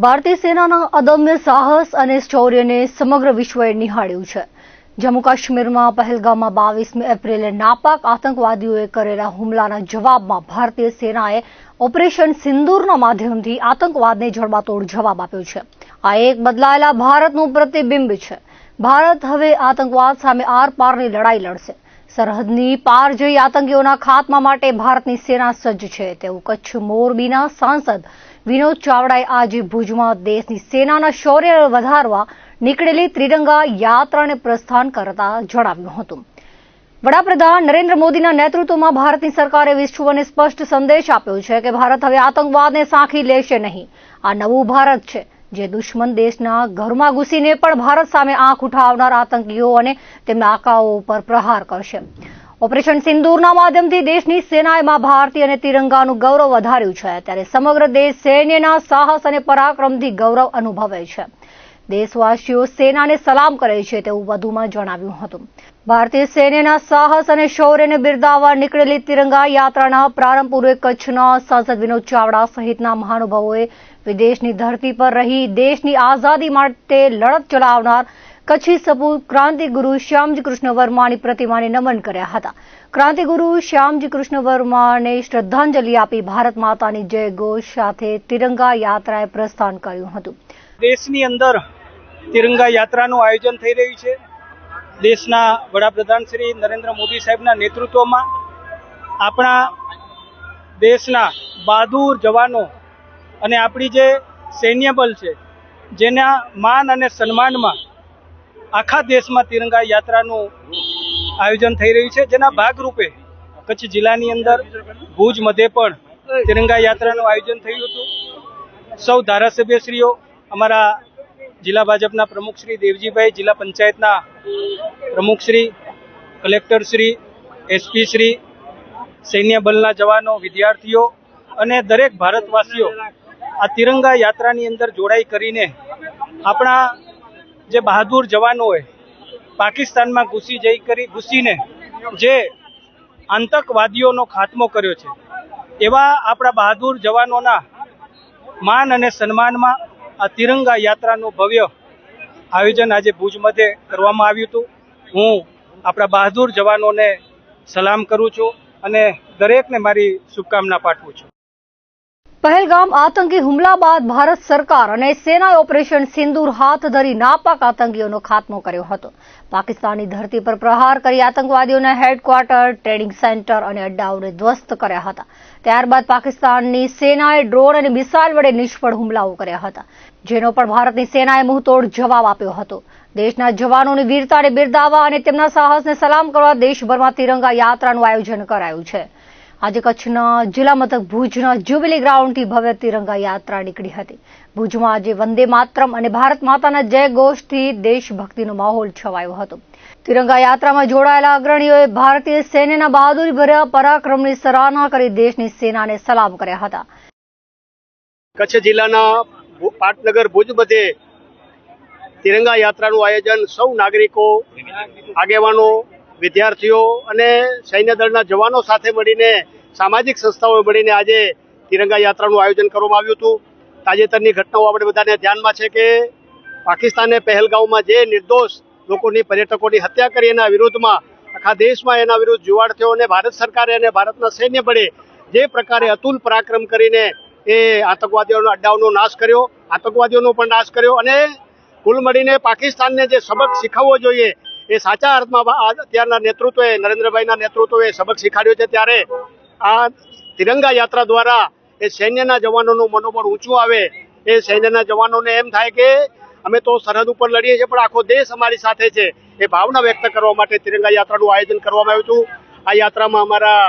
ભારતીય સેનાના અદમ્ય સાહસ અને શૌર્યને સમગ્ર વિશ્વએ નિહાળ્યું છે। જમ્મુ કાશ્મીરમાં પહેલગામમાં 22મી એપ્રિલે નાપાક આતંકવાદીઓએ કરેલા હુમલાના જવાબમાં ભારતીય સેનાએ ઓપરેશન સિંદૂરના માધ્યમથી આતંકવાદને જડબાતોડ જવાબ આપ્યો છે। આ એક બદલાયેલા ભારતનું પ્રતિબિંબ છે। ભારત હવે આતંકવાદ સામે આરપારની લડાઈ લડશે। સરહદની પાર જઈ આતંકીઓના ખાત્મા માટે ભારતની સેના સજ્જ છે તેવું કચ્છ મોરબીના સાંસદ વિનોદ ચાવડાએ આજે ભુજમાં દેશની સેનાના શૌર્ય વધારવા નીકળેલી ત્રિરંગા યાત્રાને પ્રસ્થાન કરતા જણાવ્યું હતું। વડાપ્રધાન નરેન્દ્ર મોદીના નેતૃત્વમાં ભારતની સરકારે વિશ્વને સ્પષ્ટ સંદેશ આપ્યો છે કે ભારત હવે આતંકવાદને સાંખી લેશે નહીં। આ નવું ભારત છે જે દુશ્મન દેશના ઘરમાં ઘૂસીને પણ ભારત સામે આંખ ઉઠાવનાર આતંકીઓ અને તેમના આકાઓ પર પ્રહાર કરશે। ઓપરેશન સિંદૂરના માધ્યમથી દેશની સેનાએ માં ભારતી અને તિરંગાનું ગૌરવ વધાર્યું છે ત્યારે સમગ્ર દેશ સૈન્યના સાહસ અને પરાક્રમથી ગૌરવ અનુભવે છે। દેશવાસીઓ સેનાને સલામ કરે છે તેવું વધુમાં જણાવ્યું હતું। ભારતીય સૈન્યના સાહસ અને શૌર્યને બિરદાવવા નીકળેલી તિરંગા યાત્રાના પ્રારંભ પૂર્વે કચ્છના સાંસદ વિનોદ ચાવડા સહિતના મહાનુભાવોએ વિદેશની ધરતી પર રહી દેશની આઝાદી માટે લડત ચલાવનાર કચ્છી સપૂત ક્રાંતિગુરુ શ્યામજી કૃષ્ણ વર્માની પ્રતિમાને નમન કર્યા હતા। ક્રાંતિગુરુ શ્યામજી કૃષ્ણ વર્માને શ્રદ્ધાંજલિ આપી ભારત માતાની જય ઘોષ સાથે તિરંગા યાત્રાએ પ્રસ્થાન કર્યું હતું। દેશની અંદર તિરંગા યાત્રાનું આયોજન થઈ રહ્યું છે। દેશના વડાપ્રધાન શ્રી નરેન્દ્ર મોદી સાહેબના નેતૃત્વમાં આપણા દેશના બહાદુર જવાનો અને આપણી જે સૈન્ય બળ છે જેના માન અને સન્માનમાં આખા દેશમાં તિરંગા યાત્રાનું આયોજન થઈ રહ્યું છે। જેના ભાગરૂપે કચ્છ જિલ્લાની અંદર ભુજ મધ્યે પણ તિરંગા યાત્રાનું આયોજન થયું હતું। સૌ ધારાસભ્યશ્રીઓ, અમારા જિલ્લા ભાજપના પ્રમુખ શ્રી દેવજીભાઈ, જિલ્લા પંચાયતના પ્રમુખ શ્રી, કલેક્ટર શ્રી, એસપી શ્રી, સૈન્ય બળના જવાનો, વિદ્યાર્થીઓ અને દરેક ભારતવાસીઓ આ તિરંગા યાત્રાની અંદર જોડાઈ કરીને આપણા જે બહાદુર જવાનોએ પાકિસ્તાનમાં ઘૂસીને જે આતંકવાદીઓનો ખાત્મો કર્યો છે એવા આપણા બહાદુર જવાનોના માન અને સન્માનમાં આ તિરંગા યાત્રાનું ભવ્ય આયોજન આજે ભુજ મધ્યે કરવામાં આવ્યું હતું। હું આપણા બહાદુર જવાનોને સલામ કરું છું અને દરેકને મારી શુભકામના પાઠવું છું। પહેલગામ આતંકી હુમલા બાદ ભારત સરકાર અને સેનાએ ઓપરેશન સિંદૂર હાથ ધરી નાપાક આતંકીઓનો ખાત્મો કર્યો હતો। પાકિસ્તાનની ધરતી પર પ્રહાર કરી આતંકવાદીઓના હેડક્વાર્ટર, ટ્રેનિંગ સેન્ટર અને અડ્ડાઓને ધ્વસ્ત કર્યા હતા। ત્યારબાદ પાકિસ્તાનની સેનાએ ડ્રોન અને મિસાઇલ વડે નિષ્ફળ હુમલાઓ કર્યા હતા જેનો પણ ભારતની સેનાએ મુંહતોડ જવાબ આપ્યો હતો। દેશના જવાનોની વીરતાને બિરદાવવા અને તેમના સાહસને સલામ કરવા દેશભરમાં તિરંગા યાત્રાનું આયોજન કરાયું છે। આજે કચ્છના જિલ્લા મથક ભુજના જ્યુબિલી ગ્રાઉન્ડથી ભવ્ય તિરંગા યાત્રા નીકળી હતી। ભુજમાં આજે વંદે માતરમ અને ભારત માતાના જય ઘોષથી દેશભક્તિનો માહોલ છવાયો હતો। તિરંગા યાત્રામાં જોડાયેલા અગ્રણીઓએ ભારતીય સૈન્યના બહાદુરી ભર્યા પરાક્રમની સરાહના કરી દેશની સેનાને સલામ કર્યા હતા। કચ્છ જિલ્લાના પાટનગર ભુજ મધ્યે તિરંગા યાત્રાનું આયોજન સૌ નાગરિકો, આગેવાનો, વિદ્યાર્થીઓ અને સૈન્ય દળના જવાનો સાથે મળીને સામાજિક સંસ્થાઓ મળીને આજે તિરંગા યાત્રાનું આયોજન કરવામાં આવ્યું હતું। તાજેતરની ઘટનાઓ આપણે બધાને ધ્યાનમાં છે કે પાકિસ્તાને પહેલગામમાં જે નિર્દોષ લોકોની, પર્યટકોની હત્યા કરી એના વિરોધમાં આખા દેશમાં એના વિરુદ્ધ જુવાળ થયો અને ભારત સરકારે અને ભારતના સૈન્ય બળે જે પ્રકારે અતુલ પરાક્રમ કરીને એ આતંકવાદીઓના અડ્ડાઓનો નાશ કર્યો, આતંકવાદીઓનો પણ નાશ કર્યો અને કુલ મળીને પાકિસ્તાનને જે સબક શીખવવો જોઈએ એ સાચા અર્થમાં અત્યારના નેતૃત્વએ, નરેન્દ્રભાઈના નેતૃત્વએ સબક શીખાડ્યો છે। ત્યારે આ તિરંગા યાત્રા દ્વારા એ સૈન્યના જવાનોનું મનોબળ ઊંચું આવે, એ સૈન્યના જવાનોને એમ થાય કે અમે તો સરહદ ઉપર લડીએ છીએ પણ આખો દેશ અમારી સાથે છે, એ ભાવના વ્યક્ત કરવા માટે તિરંગા યાત્રાનું આયોજન કરવામાં આવ્યું હતું। આ યાત્રામાં અમારા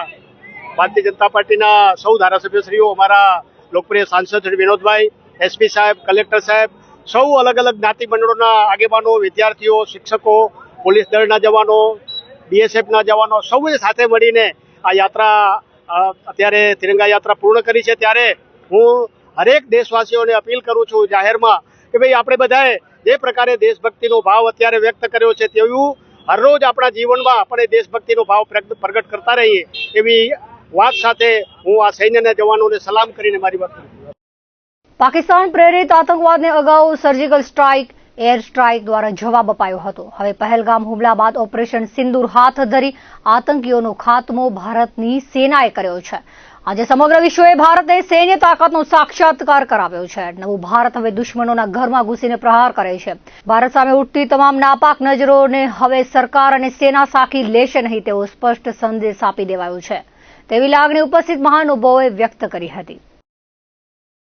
ભારતીય જનતા પાર્ટીના સૌ ધારાસભ્યશ્રીઓ, અમારા લોકપ્રિય સાંસદ શ્રી વિનોદભાઈ, એસપી સાહેબ, કલેક્ટર સાહેબ, સૌ અલગ અલગ જ્ઞાતિ મંડળોના આગેવાનો, વિદ્યાર્થીઓ, શિક્ષકો, પોલીસ દળના જવાનો, બીએસએફના જવાનો સૌએ સાથે મળીને આ યાત્રા અત્યારે તિરંગા યાત્રા પૂર્ણ કરી છે। ત્યારે હું હરેક દેશવાસીઓને અપીલ કરું છું જાહેરમાં કે ભાઈ આપણે બધાએ જે પ્રકારે દેશભક્તિનો ભાવ અત્યારે વ્યક્ત કર્યો છે તેવું હરરોજ આપણા જીવનમાં આપણે દેશભક્તિનો ભાવ પ્રગટ કરતા રહીએ એવી વાત સાથે હું આ સૈન્યના જવાનોને સલામ કરીને મારી વાત કરું છું। પાકિસ્તાન પ્રેરિત આતંકવાદને અગાઉ સર્જિકલ સ્ટ્રાઇક, એર સ્ટ્રાઇક દ્વારા જવાબ અપાયો હતો. હવે પહેલગામ હુમલા બાદ ઓપરેશન સિંદૂર હાથ ધરી આતંકીઓનો ખાત્મો ભારતની સેનાએ કર્યો છે. આજે સમગ્ર વિશ્વએ ભારતને સૈન્ય તાકાતનો સાક્ષાત્કાર કરાવ્યો છે. નવું ભારત હવે દુશ્મનોના ઘરમાં ઘૂસીને પ્રહાર કરે છે. ભારત સામે ઉઠતી તમામ નાપાક નજરોને હવે સરકાર અને સેના સાખી લેશે નહીં તેવો સ્પષ્ટ સંદેશ આપી દેવાયો છે તેવી લાગણી ઉપસ્થિત મહાનુભાવોએ વ્યક્ત કરી હતી.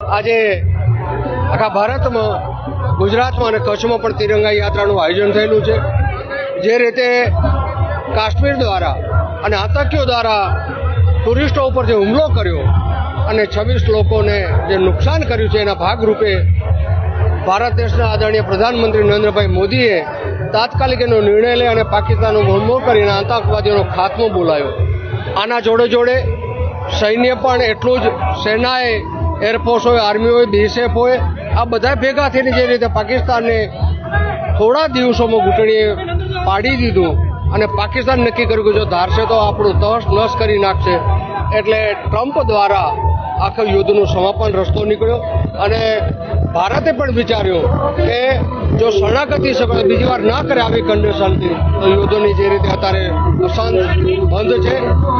આજે આખા ભારતમાં, ગુજરાતમાં અને કચ્છમાં પણ તિરંગા યાત્રાનું આયોજન થયેલું છે. જે રીતે કાશ્મીર દ્વારા અને આતંકીઓ દ્વારા ટુરિસ્ટો ઉપર જે હુમલો કર્યો અને 26 લોકોને જે નુકસાન કર્યું છે, એના ભાગરૂપે ભારત દેશના આદરણીય પ્રધાનમંત્રી નરેન્દ્રભાઈ મોદીએ તાત્કાલિક એનો નિર્ણય લઈ અને પાકિસ્તાનનો હુમલો કરીને આતંકવાદીઓનો ખાત્મો બોલાયો. આના જોડે જોડે સૈન્ય પણ એટલું જ, સેનાએ, એરફોર્સ હોય, આર્મી હોય, બીએસએફ હોય, આ બધા ભેગા થઈને જે રીતે પાકિસ્તાનને થોડા દિવસોમાં ઘૂંટણીએ પાડી દીધું અને પાકિસ્તાન નક્કી કર્યું કે જો ધારશે તો આપણું તહસ નસ કરી નાખશે. એટલે ટ્રમ્પ દ્વારા આખા યુદ્ધનું સમાપન રસ્તો નીકળ્યો અને ભારતે પણ વિચાર્યું કે જો શરણાગતિ બીજી વાર ના કરે આવી કન્ડિશનથી તો યુદ્ધની જે રીતે અત્યારે અશાંત બંધ છે,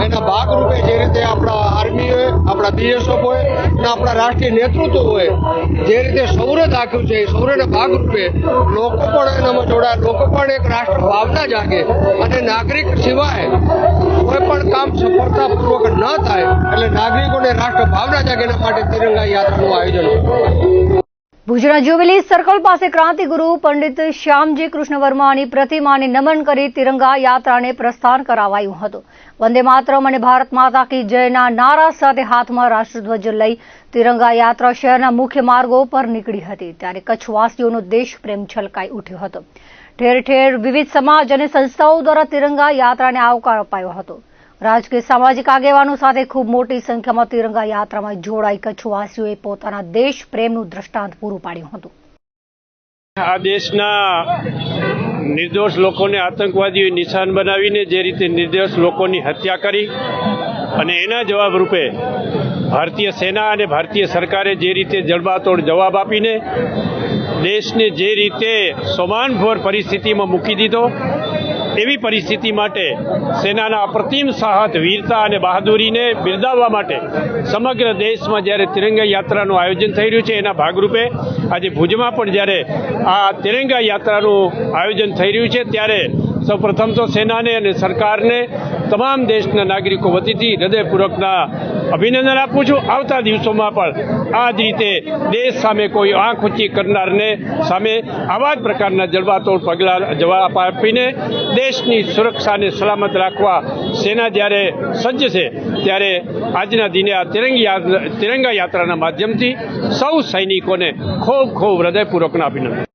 એના ભાગરૂપે જે રીતે આપણા આર્મી હોય, આપણા બીએસએફ હોય અને આપણા રાષ્ટ્રીય નેતૃત્વ હોય, જે રીતે સૌરે દાખ્યું છે, એ સૌરેના ભાગરૂપે લોકો પણ એનામાં જોડાય, લોકો પણ એક રાષ્ટ્ર ભાવના જાગે અને નાગરિક સિવાય કોઈ પણ કામ સફળતાપૂર્વક ન થાય એટલે નાગરિકોને રાષ્ટ્ર ભાવના જાગે, એના માટે તિરંગા યાત્રાનું આયોજન. ભુજના જ્યુબિલી સર્કલ પાસે ક્રાંતિગુરુ પંડિત શ્યામજી કૃષ્ણ વર્માની પ્રતિમાને નમન કરી તિરંગા યાત્રાને પ્રસ્થાન કરાવાયું હતું. વંદે માતરમ અને ભારત માતા કી જયના નારા સાથે હાથમાં રાષ્ટ્રધ્વજ લઈ તિરંગા યાત્રા શહેરના મુખ્ય માર્ગો પર નીકળી હતી. ત્યારે કચ્છવાસીઓનો દેશપ્રેમ છલકાઈ ઉઠ્યો હતો. ઠેર ઠેર વિવિધ સમાજ અને સંસ્થાઓ દ્વારા તિરંગા યાત્રાને આવકાર અપાયો હતો. રાજકીય સામાજિક આગેવાનો સાથે ખૂબ મોટી સંખ્યામાં તિરંગા યાત્રામાં જોડાઈ કચ્છવાસીઓએ પોતાના દેશ પ્રેમનું દ્રષ્ટાંત પૂરું પાડ્યું હતું. આ દેશના નિર્દોષ લોકોને આતંકવાદીઓએ નિશાન બનાવીને જે રીતે નિર્દોષ લોકોની હત્યા કરી અને એના જવાબ રૂપે ભારતીય સેના અને ભારતીય સરકારે જે રીતે જડબાતોડ જવાબ આપીને દેશને જે રીતે સોમાનભર પરિસ્થિતિમાં મૂકી દીધો, એવી પરિસ્થિતિ માટે સેનાના અપ્રતિમ સાહસ, વીરતા અને બહાદુરીને બિરદાવવા માટે સમગ્ર દેશમાં જ્યારે તિરંગા યાત્રાનું આયોજન થઈ રહ્યું છે, એના ભાગરૂપે આજે ભુજમાં પણ જ્યારે આ તિરંગા યાત્રાનું આયોજન થઈ રહ્યું છે, ત્યારે સૌપ્રથમ તો સેનાને અને સરકારને તમામ દેશના નાગરિકો વતીથી હૃદયપૂર્વકના અભિનંદન આપું છું. આવતા દિવસોમાં પણ આ જ રીતે દેશ સામે કોઈ આંખ ઊંચી કરનારને સામે આવા જ પ્રકારના જડબાતોડ પગલાં જવાબ આપીને દેશની સુરક્ષાને સલામત રાખવા સેના જ્યારે સજ્જ છે, ત્યારે આજના દિને આ તિરંગા યાત્રાના માધ્યમથી સૌ સૈનિકોને ખૂબ ખૂબ હૃદયપૂર્વકના અભિનંદન.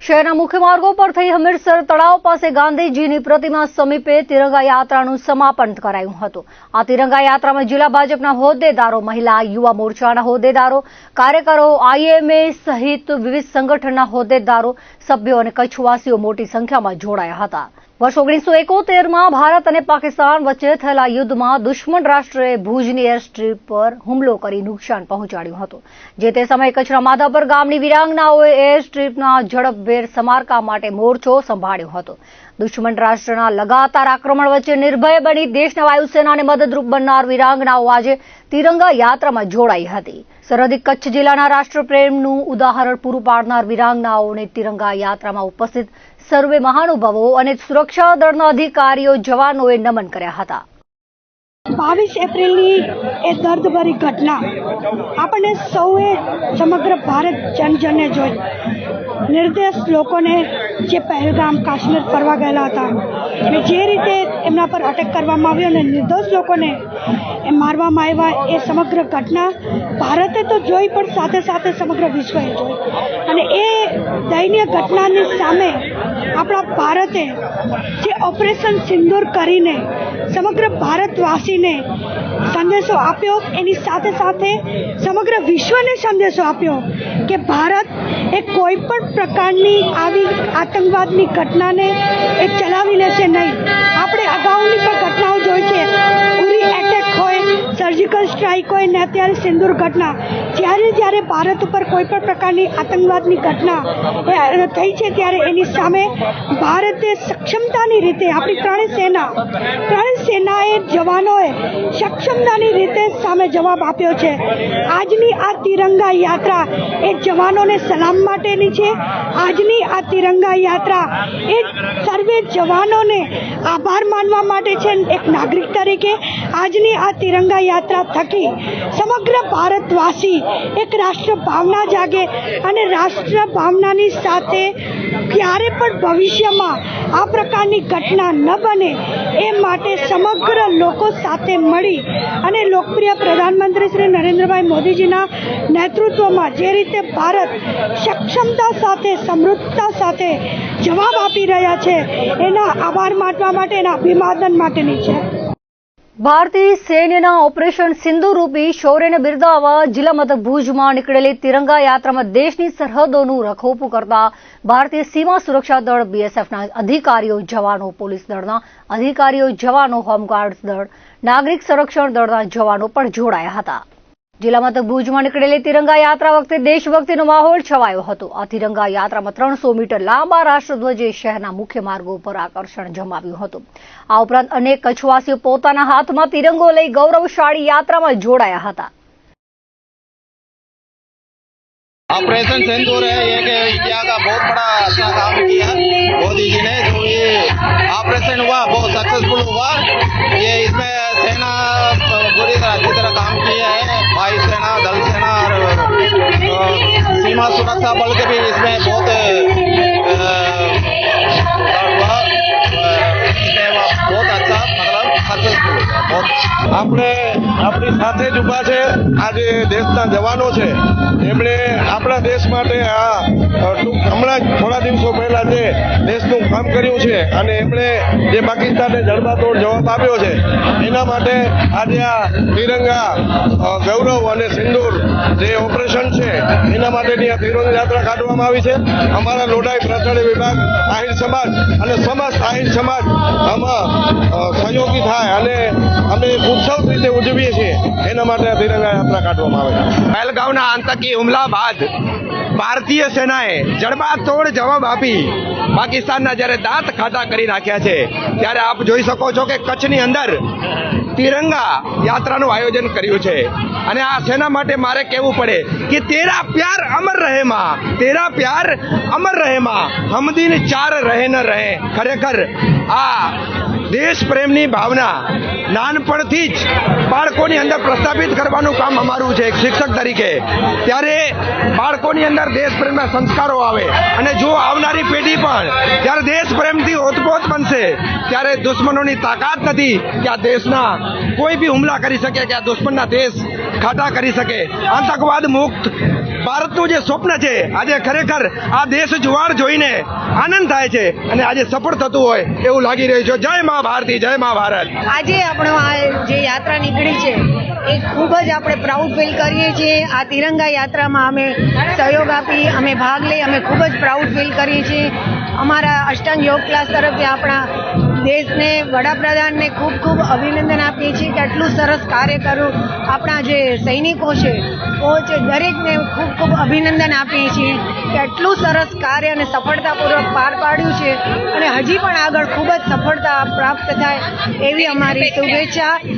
શહેરના મુખ્ય માર્ગો પર થઈ હમીરસર તળાવ પાસે ગાંધીજીની પ્રતિમા સમીપે તિરંગા યાત્રાનું સમાપન કરાયું હતું. આ તિરંગા યાત્રામાં જિલ્લા ભાજપના હોદ્દેદારો, મહિલા, યુવા મોરચાના હોદ્દેદારો, કાર્યકરો, આઈએમએ સહિત વિવિધ સંગઠનના હોદ્દેદારો, સભ્યો અને કચ્છવાસીઓ મોટી સંખ્યામાં જોડાયા હતા. વર્ષ 1971માં ભારત અને પાકિસ્તાન વચ્ચે થયેલા યુદ્ધમાં દુશ્મન રાષ્ટ્રએ ભુજની એરસ્ટ્રીપ પર હુમલો કરી નુકસાન પહોંચાડ્યું હતું. જે તે સમયે કચ્છના માધાપર ગામની વિરાંગનાઓએ એરસ્ટ્રીપના ઝડપભેર સમારકામ માટે મોરચો સંભાળ્યો હતો. દુશ્મન રાષ્ટ્રના લગાતાર આક્રમણ વચ્ચે નિર્ભય બની દેશના વાયુસેનાને મદદરૂપ બનનાર વિરાંગનાઓ આજે તિરંગા યાત્રામાં જોડાઈ હતી. સરહદી કચ્છ જિલ્લાના રાષ્ટ્રપ્રેમનું ઉદાહરણ પૂરું પાડનાર વિરાંગનાઓને તિરંગા યાત્રામાં ઉપસ્થિત સર્વે મહાનુભાવો અને સુરક્ષા દળના અધિકારીઓ, જવાનોએ નમન કર્યા હતા. 22 એપ્રિલની એ દર્દભરી ઘટના આપણને સૌએ, સમગ્ર ભારત જનજને જોઈ. નિર્દોષ લોકોને જે પહેલગામ કાશ્મીર ફરવા ગયેલા હતા અને જે રીતે એમના પર અટેક કરવામાં આવ્યો અને નિર્દોષ લોકોને મારવામાં આવ્યા, એ સમગ્ર ઘટના ભારતે તો જોઈ પણ સાથે સાથે સમગ્ર વિશ્વએ જોઈ. અને એ દયનીય ઘટનાની સામે આપણા ભારતે જે ઓપરેશન સિંદૂર કરીને સમગ્ર ભારતવાસીને સંદેશો આપ્યો, એની સાથે સાથે સમગ્ર વિશ્વને સંદેશો આપ્યો કે ભારત એ કોઈ પણ પ્રકારની આવી આતંકવાદની ઘટનાને એ ચલાવી લેશે નહીં. આપણે અગાઉની પણ ઘટનાઓ જોઈ છે, ઉરી એટેક હોય, સર્જિકલ સ્ટ્રાઇક હોય ને અત્યારે સિંદૂર ઘટના, જ્યારે ભારત ઉપર કોઈ પણ પ્રકારની આતંકવાદની ઘટના થઈ છે ત્યારે એની સામે ભારતે સક્ષમતાની રીતે આપણી ત્રણેય સેનાએ જવાનોએ સક્ષમતાની રીતે સામે જવાબ આપ્યો છે. આજની આ તિરંગા યાત્રા એ જવાનોને સલામ માટેની છે. આજની આ તિરંગા યાત્રા એ સર્વે જવાનોને આભાર માનવા માટે છે. એક નાગરિક તરીકે આજની આ તિરંગા યાત્રા થકી સમગ્ર ભારતવાસી એક રાષ્ટ્ર ભાવના જાગે અને રાષ્ટ્ર ભાવનાની સાથે ક્યારે પણ ભવિષ્યમાં આ પ્રકારની ઘટના ન બને એ માટે સમગ્ર લોકો સાથે મળી અને લોકપ્રિય પ્રધાનમંત્રી શ્રી નરેન્દ્રભાઈ મોદીજીના નેતૃત્વમાં જે રીતે ભારત સક્ષમતા સાથે સમૃદ્ધતા સાથે જવાબ આપી રહ્યા છે એના આભાર માનવા માટે, એના અભિવાદન માટેની છે. ભારતીય સૈન્યના ઓપરેશન સિંધુરૂપી શૌર્યને બિરદાવવા જિલ્લા મથક ભુજમાં નીકળેલી તિરંગા યાત્રામાં દેશની સરહદોનું રખોપું કરતા ભારતીય સીમા સુરક્ષા દળ બીએસએફના અધિકારીઓ, જવાનો, પોલીસ દળના અધિકારીઓ, જવાનો, હોમગાર્ડ્સ દળ, નાગરિક સંરક્ષણ દળના જવાનો પણ જોડાયા હતા. જિલ્લા મથક ભુજમાં નીકળેલી તિરંગા યાત્રા વખતે દેશભક્તિનો માહોલ છવાયો હતો. આ તિરંગા યાત્રામાં 300 મીટર લાંબા રાષ્ટ્રધ્વજે શહેરના મુખ્ય માર્ગો પર આકર્ષણ જમાવ્યું હતું. આ ઉપરાંત અનેક કચ્છવાસીઓ પોતાના હાથમાં તિરંગો લઈ ગૌરવશાળી યાત્રામાં જોડાયા હતા. ऑपरेशन सिंदूर है ये कि इंडिया का बहुत बड़ा अच्छा काम किया मोदी जी ने. जो ये ऑपरेशन हुआ बहुत सक्सेसफुल हुआ. ये इसमें सेना पूरी तरह अच्छी तरह काम किया है. वायु सेना, दल सेना और सीमा सुरक्षा बल के भी इसमें बहुत हुआ. बहुत अच्छा मतलब सक्सेसफुल हुआ. આપણે આપણી સાથે જ ઊભા છે. આજે દેશના જવાનો છે એમણે આપણા દેશ માટે હમણાં જ થોડા દિવસો પહેલા જે દેશનું કામ કર્યું છે અને એમણે જે પાકિસ્તાનને જડબાતોડ જવાબ આપ્યો છે એના માટે આજે આ તિરંગા ગૌરવ અને સિંદૂર જે ઓપરેશન છે એના માટેની આ તિરંગા યાત્રા કાઢવામાં આવી છે. અમારા લોઢાઈ પ્રચાર વિભાગ, આહિર સમાજ અને સમસ્ત આહિર સમાજ આમાં સહયોગી થાય અને અમે ઉત્સવ રીતે ઉજવીએ છીએ એના માટે આ તિરંગા યાત્રા કાઢવામાં આવે છે. પહેલગામના આતંકી હુમલા બાદ ભારતીય સેનાએ જડબાતોડ જવાબ આપી પાકિસ્તાનના જ્યારે દાંત ખાટા કરી નાખ્યા છે ત્યારે આપ જોઈ શકો છો કે કચ્છની અંદર તિરંગા યાત્રાનું આયોજન કર્યું છે. અને આ સેના માટે મારે કહેવું પડે કે તેરા પ્યાર અમર રહે માં, તેરા પ્યાર અમર રહે માં, હમ દિન ચાર રહે ન રહે. ખરેખર આ દેશ પ્રેમની ભાવના નાનપણથી જ બાળકોની અંદર પ્રસ્થાપિત કરવાનું કામ અમારું છે એક શિક્ષક તરીકે. ત્યારે બાળકોની અંદર દેશ પ્રેમના સંસ્કારો આવે અને જો આવનારી પેઢી પણ જ્યારે દેશ પ્રેમથી ઓતપ્રોત બનશે ત્યારે દુશ્મનોની તાકાત નથી કે આ દેશના કોઈ બી હુમલા કરી શકે, કે આ દુશ્મનના દેશ ખાટા કરી શકે. આતંકવાદ મુક્ત ભારતનું જે સ્વપ્ન છે આજે ખરેખર આ દેશ જુવાળ જોઈને આનંદ થાય છે અને આજે સફળ થતું હોય એવું લાગી રહ્યું છે. જય મા ભારતી, જય મા ભારત. આજે આપણો આ જે યાત્રા નીકળી છે એ ખૂબ જ આપણે પ્રાઉડ ફીલ કરીએ છીએ. આ તિરંગા યાત્રામાં અમે સહયોગ આપી, અમે ભાગ લઈ, અમે ખૂબ જ પ્રાઉડ ફીલ કરીએ છીએ. અમારા અષ્ટાંગ યોગ ક્લાસ તરફથી આપણા દેશને, વડાપ્રધાનને ખૂબ ખૂબ અભિનંદન આપીએ છીએ કે આટલું સરસ કાર્ય કર્યું. આપણા જે સૈનિકો છે દરેકને ખૂબ ખૂબ અભિનંદન આપીએ છીએ કે આટલું સરસ કાર્ય અને સફળતાપૂર્વક પાર પાડ્યું છે અને હજી પણ આગળ ખૂબ જ સફળતા પ્રાપ્ત થાય એવી અમારી શુભેચ્છા.